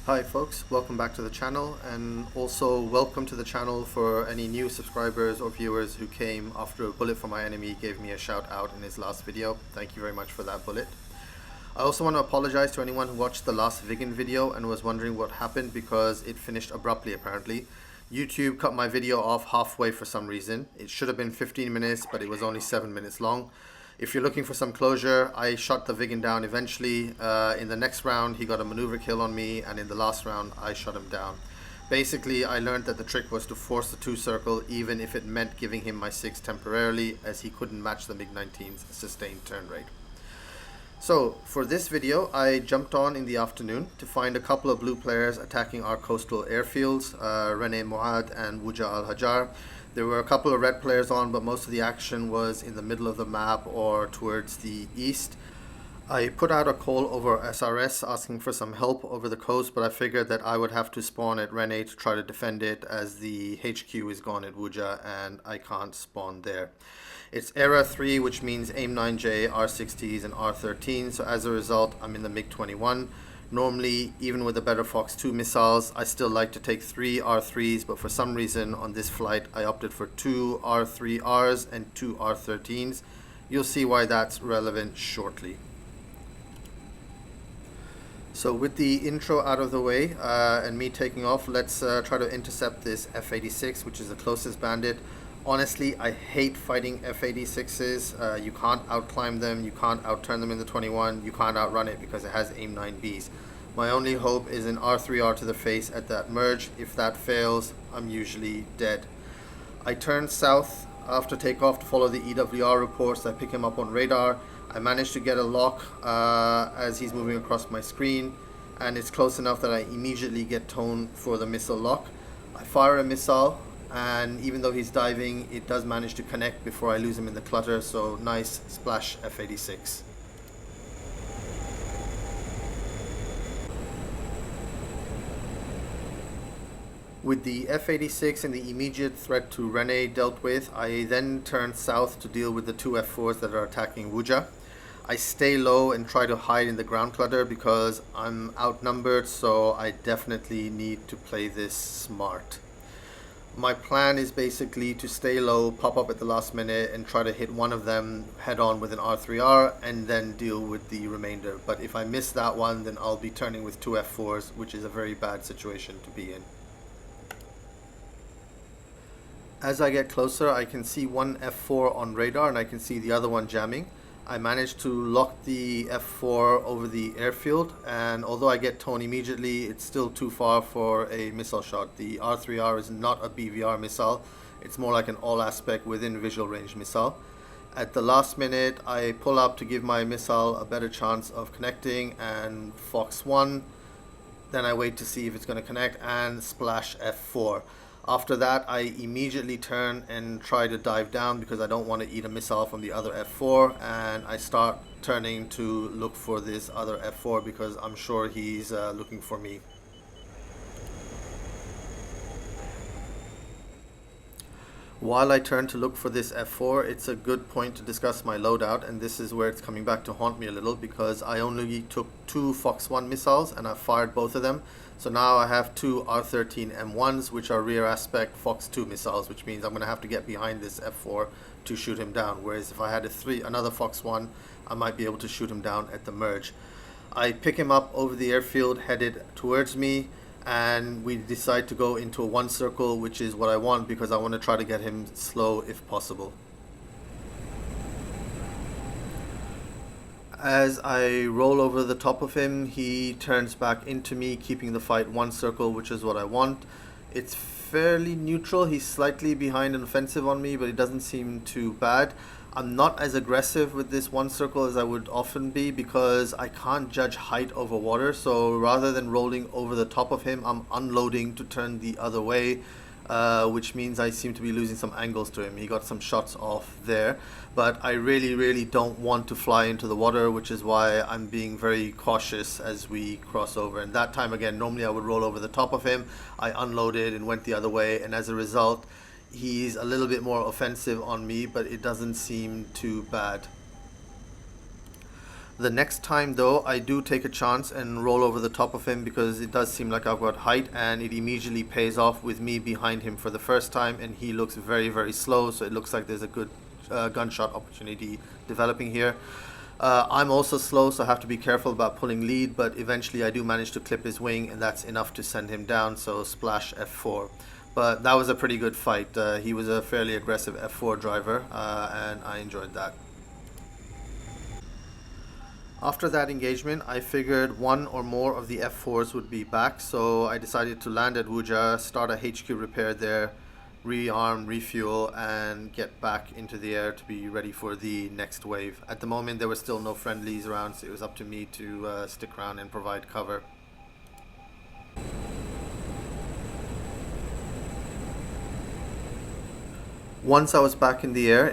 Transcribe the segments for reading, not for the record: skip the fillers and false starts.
Hi folks, welcome back to the channel, and also welcome to the channel for any new subscribers or viewers who came after a bullet from my enemy gave me a shout out in his last video. Thank you very much for that bullet. I also want to apologize to anyone who watched the last vegan video and was wondering what happened because it finished abruptly apparently. YouTube cut my video off halfway for some reason. It should have been 15 minutes, but it was only 7 minutes long. If you're looking for some closure, I shot the vegan down eventually. In the next round, he got a maneuver kill on me, and in the last round, I shot him down. Basically, I learned that the trick was to force the 2 circle, even if it meant giving him my 6 temporarily, as he couldn't match the MiG-19's sustained turn rate. So, for this video, I jumped on in the afternoon to find a couple of blue players attacking our coastal airfields, Rant and Wujah al-Hajar. There were a couple of red players on, but most of the action was in the middle of the map or towards the east. I put out a call over S.A.L.S. asking for some help over the coast, but I figured that I would have to spawn at Rant to try to defend it, as the HQ is gone at Wujah and I can't spawn there. It's Era 3, which means AIM-9J, R60s and R13, so as a result I'm in the MiG-21. Normally, even with the better Fox 2 missiles, I still like to take 3 R3s, but for some reason on this flight I opted for 2 R3Rs and 2 R13s. You'll see why that's relevant shortly. So with the intro out of the way and me taking off, let's try to intercept this F-86, which is the closest bandit. Honestly, I hate fighting F-86s. You can't outclimb them, you can't outturn them in the 21, you can't outrun it because it has AIM-9Bs. My only hope is an R3R to the face at that merge. If that fails, I'm usually dead. I turn south after takeoff to follow the EWR reports. I pick him up on radar. I managed to get a lock as he's moving across my screen, and it's close enough that I immediately get toned for the missile lock. I fire a missile, and even though he's diving, it does manage to connect before I lose him in the clutter, so nice splash F-86. With the F-86 and the immediate threat to Rant dealt with, I then turn south to deal with the 2 F-4s that are attacking Wujah. I stay low and try to hide in the ground clutter because I'm outnumbered, so I definitely need to play this smart. My plan is basically to stay low, pop up at the last minute and try to hit one of them head on with an R3R and then deal with the remainder. But if I miss that one, then I'll be turning with 2 F4s, which is a very bad situation to be in. As I get closer, I can see one F4 on radar and I can see the other one jamming. I managed to lock the F4 over the airfield, and although I get toned immediately, it's still too far for a missile shot. The R3R is not a BVR missile, it's more like an all-aspect within visual range missile. At the last minute, I pull up to give my missile a better chance of connecting, and Fox 1. Then I wait to see if it's going to connect and splash F4. After that, I immediately turn and try to dive down because I don't want to eat a missile from the other F4, and I start turning to look for this other F4 because I'm sure he's looking for me. While I turn to look for this F4, it's a good point to discuss my loadout, and this is where it's coming back to haunt me a little because I only took 2 Fox 1 missiles and I fired both of them. So now I have 2 R13 M1s, which are rear aspect Fox 2 missiles, which means I'm going to have to get behind this F4 to shoot him down. Whereas if I had another Fox 1, I might be able to shoot him down at the merge. I pick him up over the airfield, headed towards me, and we decide to go into a 1 circle, which is what I want because I want to try to get him slow if possible. As I roll over the top of him, he turns back into me, keeping the fight 1 circle, which is what I want. It's fairly neutral. He's slightly behind an offensive on me, but it doesn't seem too bad. I'm not as aggressive with this 1 circle as I would often be because I can't judge height over water. So rather than rolling over the top of him, I'm unloading to turn the other way, which means I seem to be losing some angles to him. He got some shots off there, but I really don't want to fly into the water, which is why I'm being very cautious as we cross over. And that time again, normally I would roll over the top of him. I unloaded and went the other way, and as a result, he's a little bit more offensive on me, but it doesn't seem too bad. The next time though, I do take a chance and roll over the top of him because it does seem like I've got height, and it immediately pays off with me behind him for the first time, and he looks very, very slow, so it looks like there's a good gunshot opportunity developing here. I'm also slow, so I have to be careful about pulling lead, but eventually I do manage to clip his wing, and that's enough to send him down, so splash F4. But that was a pretty good fight. He was a fairly aggressive F4 driver, and I enjoyed that. After that engagement, I figured one or more of the F4s would be back, so I decided to land at Wujah, start a HQ repair there, rearm, refuel, and get back into the air to be ready for the next wave. At the moment, there were still no friendlies around, so it was up to me to stick around and provide cover. Once I was back in the air,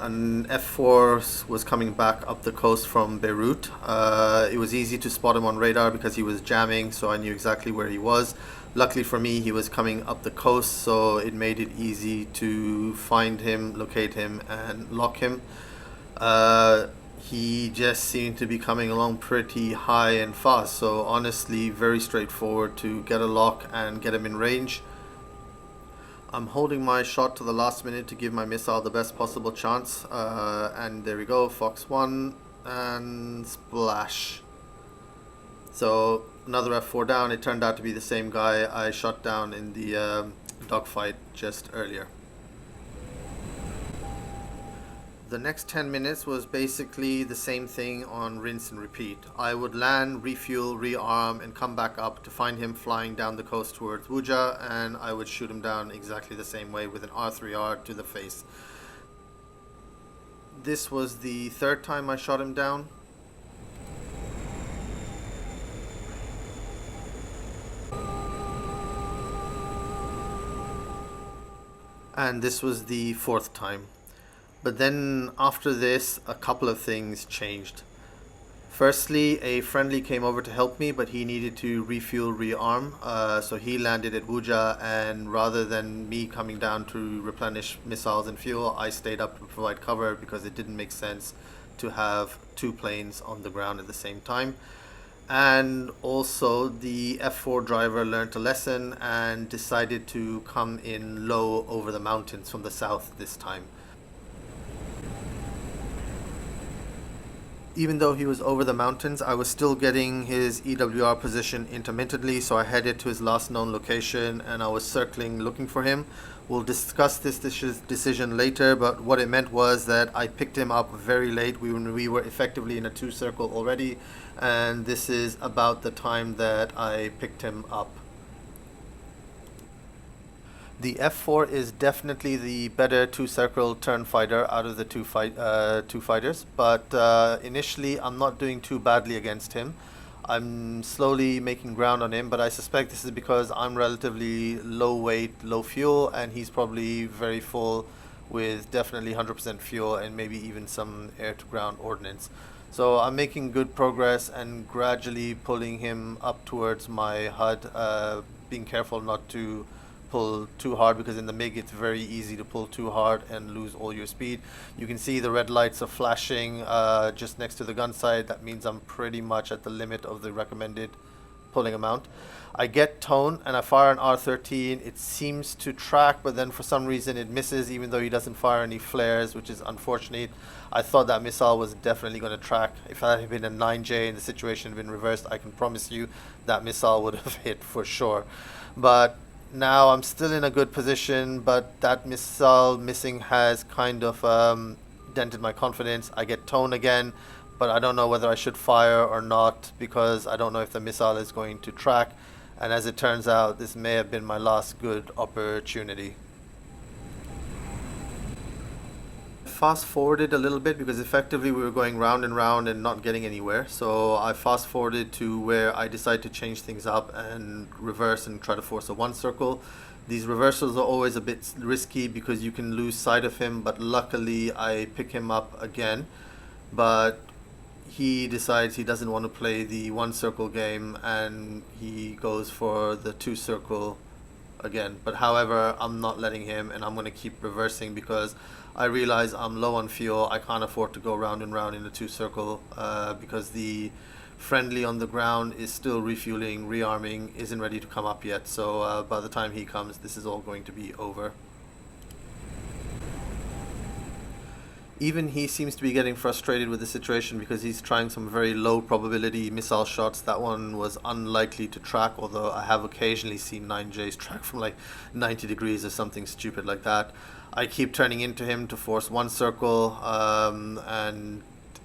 an F4 was coming back up the coast from Beirut. It was easy to spot him on radar because he was jamming, so I knew exactly where he was. Luckily for me, he was coming up the coast, so it made it easy to find him, locate him, and lock him. He just seemed to be coming along pretty high and fast, so honestly, very straightforward to get a lock and get him in range. I'm holding my shot to the last minute to give my missile the best possible chance, and there we go, Fox 1 and splash. So another F4 down. It turned out to be the same guy I shot down in the dogfight just earlier. The next 10 minutes was basically the same thing on rinse and repeat. I would land, refuel, rearm, and come back up to find him flying down the coast towards Wujah, and I would shoot him down exactly the same way with an R3R to the face. This was the third time I shot him down. And this was the fourth time. But then after this, a couple of things changed. Firstly, a friendly came over to help me, but he needed to refuel, rearm. So he landed at Wujah, and rather than me coming down to replenish missiles and fuel, I stayed up to provide cover because it didn't make sense to have two planes on the ground at the same time. And also the F4 driver learned a lesson and decided to come in low over the mountains from the south this time. Even though he was over the mountains, I was still getting his EWR position intermittently, so I headed to his last known location and I was circling looking for him. We'll discuss this decision later, but what it meant was that I picked him up very late. We were effectively in a two circle already, and this is about the time that I picked him up. The F4 is definitely the better two-circle turn fighter out of the two fighters, but initially I'm not doing too badly against him. I'm slowly making ground on him, but I suspect this is because I'm relatively low weight, low fuel, and he's probably very full with definitely 100% fuel and maybe even some air-to-ground ordnance. So I'm making good progress and gradually pulling him up towards my HUD, being careful not to pull too hard, because in the MiG it's very easy to pull too hard and lose all your speed. You can see the red lights are flashing just next to the gun sight. That means I'm pretty much at the limit of the recommended pulling amount. I get tone and I fire an R13. It seems to track, but then for some reason it misses, even though he doesn't fire any flares, which is unfortunate. I thought that missile was definitely going to track. If that had been a 9J and the situation had been reversed, I can promise you that missile would have hit for sure. But now I'm still in a good position, but that missile missing has kind of dented my confidence. I get tone again, but I don't know whether I should fire or not because I don't know if the missile is going to track. And as it turns out, this may have been my last good opportunity. Fast forwarded a little bit because effectively we were going round and round and not getting anywhere. So I fast forwarded to where I decided to change things up and reverse and try to force a one circle. These reversals are always a bit risky because you can lose sight of him, but luckily I pick him up again. But he decides he doesn't want to play the one circle game and he goes for the two circle again. But however, I'm not letting him, and I'm going to keep reversing because I realize I'm low on fuel. I can't afford to go round and round in a two circle because the friendly on the ground is still refueling, rearming, isn't ready to come up yet. So by the time he comes, this is all going to be over. Even he seems to be getting frustrated with the situation because he's trying some very low probability missile shots. That one was unlikely to track, although I have occasionally seen 9Js track from like 90 degrees or something stupid like that. I keep turning into him to force one circle, and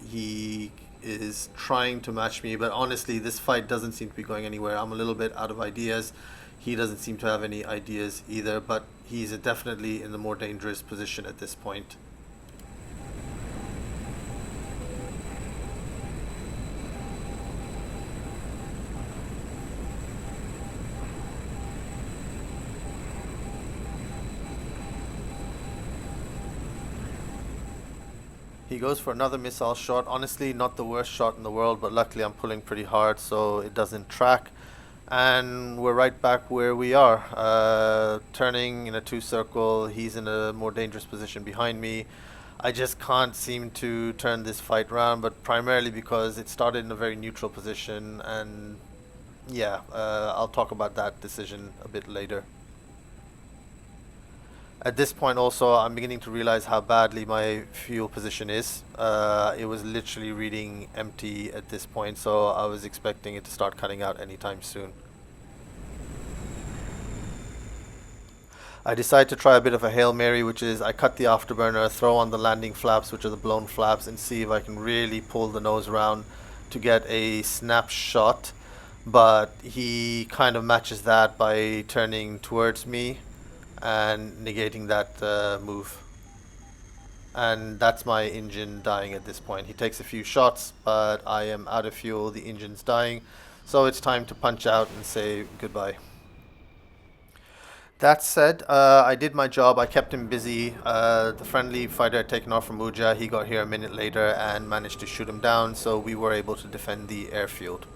he is trying to match me, but honestly this fight doesn't seem to be going anywhere. I'm a little bit out of ideas. He doesn't seem to have any ideas either, but he's definitely in the more dangerous position at this point. He goes for another missile shot. Honestly, not the worst shot in the world, but luckily I'm pulling pretty hard so it doesn't track. And we're right back where we are. Turning in a two circle, he's in a more dangerous position behind me. I just can't seem to turn this fight around, but primarily because it started in a very neutral position, and yeah, I'll talk about that decision a bit later. At this point also, I'm beginning to realize how badly my fuel position is. It was literally reading empty at this point, so I was expecting it to start cutting out anytime soon. I decided to try a bit of a Hail Mary, which is I cut the afterburner, throw on the landing flaps, which are the blown flaps, and see if I can really pull the nose around to get a snapshot. But he kind of matches that by turning towards me and negating that move. And that's my engine dying at this point. He takes a few shots, but I am out of fuel, the engine's dying, so it's time to punch out and say goodbye. That said, I did my job. I kept him busy. The friendly fighter had taken off from Wujah. He got here a minute later and managed to shoot him down, so we were able to defend the airfield.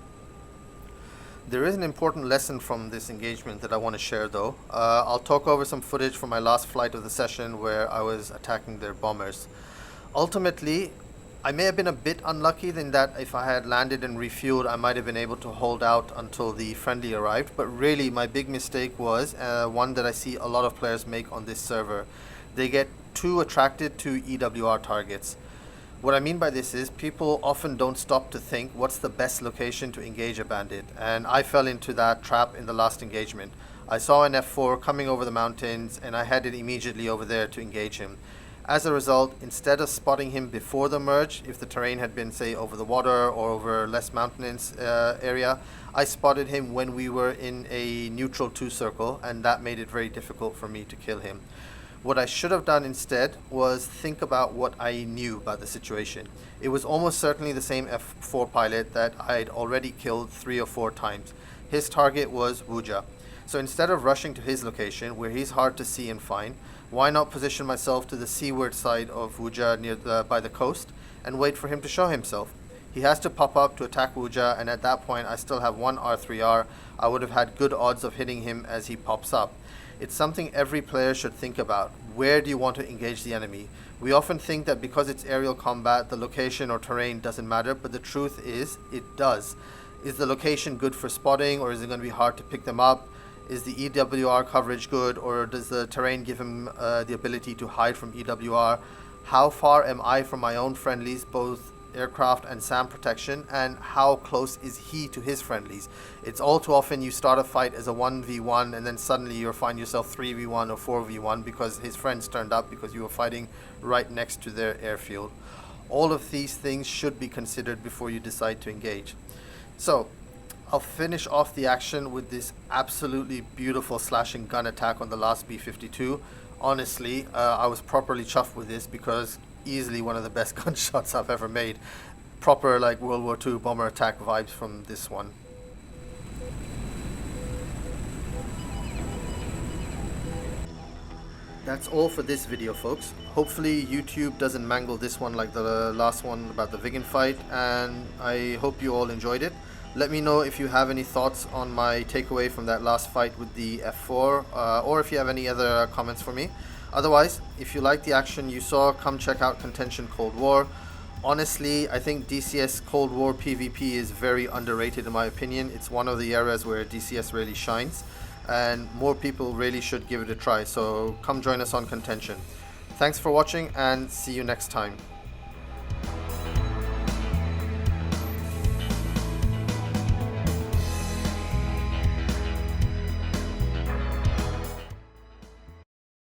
There is an important lesson from this engagement that I want to share though. I'll talk over some footage from my last flight of the session where I was attacking their bombers. Ultimately, I may have been a bit unlucky in that if I had landed and refueled, I might have been able to hold out until the friendly arrived. But really, my big mistake was one that I see a lot of players make on this server. They get too attracted to EWR targets. What I mean by this is people often don't stop to think what's the best location to engage a bandit, and I fell into that trap in the last engagement. I saw an F4 coming over the mountains and I headed immediately over there to engage him. As a result, instead of spotting him before the merge, if the terrain had been say over the water or over less mountainous area, I spotted him when we were in a neutral two circle, and that made it very difficult for me to kill him. What I should have done instead was think about what I knew about the situation. It was almost certainly the same F4 pilot that I'd already killed 3 or 4 times. His target was Wujah. So instead of rushing to his location, where he's hard to see and find, why not position myself to the seaward side of Wujah by the coast and wait for him to show himself? He has to pop up to attack Wujah, and at that point I still have one R3R. I would have had good odds of hitting him as he pops up. It's something every player should think about. Where do you want to engage the enemy? We often think that because it's aerial combat, the location or terrain doesn't matter, but the truth is, it does. Is the location good for spotting, or is it going to be hard to pick them up? Is the EWR coverage good, or does the terrain give him the ability to hide from EWR? How far am I from my own friendlies, both aircraft and SAM protection, and how close is he to his friendlies? It's all too often you start a fight as a 1v1 and then suddenly you find yourself 3v1 or 4v1 because his friends turned up because you were fighting right next to their airfield. All of these things should be considered before you decide to engage. So I'll finish off the action with this absolutely beautiful slashing gun attack on the last B-52. Honestly, I was properly chuffed with this because easily one of the best gunshots I've ever made. Proper like World War II bomber attack vibes from this one. That's all for this video, folks. Hopefully YouTube doesn't mangle this one like the last one about the Vigan fight, and I hope you all enjoyed it. Let me know if you have any thoughts on my takeaway from that last fight with the F4, or if you have any other comments for me. Otherwise, if you like the action you saw, come check out Contention Cold War. Honestly, I think DCS Cold War PvP is very underrated in my opinion. It's one of the areas where DCS really shines, and more people really should give it a try. So come join us on Contention. Thanks for watching and see you next time.